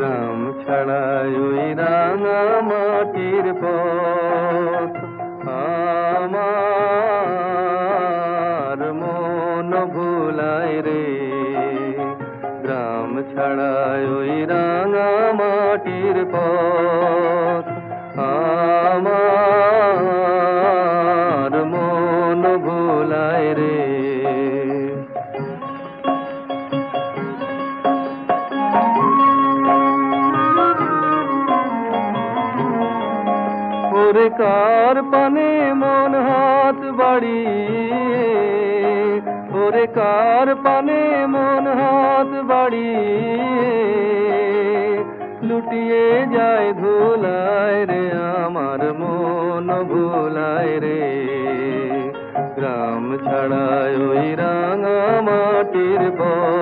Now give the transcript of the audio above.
গ্রাম ছাড়াই ওই রাঙা মাটির পথ আমার মন ভুলায় রে। গ্রাম ছাড়াই ওই রাঙা মাটির পথ আমার মন ভুলায় রে। ওরে কার পানে মন হাত বাড়িয়ে, ওরে কার পানে মন হাত বাড়িয়ে লুটিয়ে যায় ধুলায় রে, আমার মন ভুলায় রে। গ্রাম ছাড়ায় ওই রাঙা মাটির পথ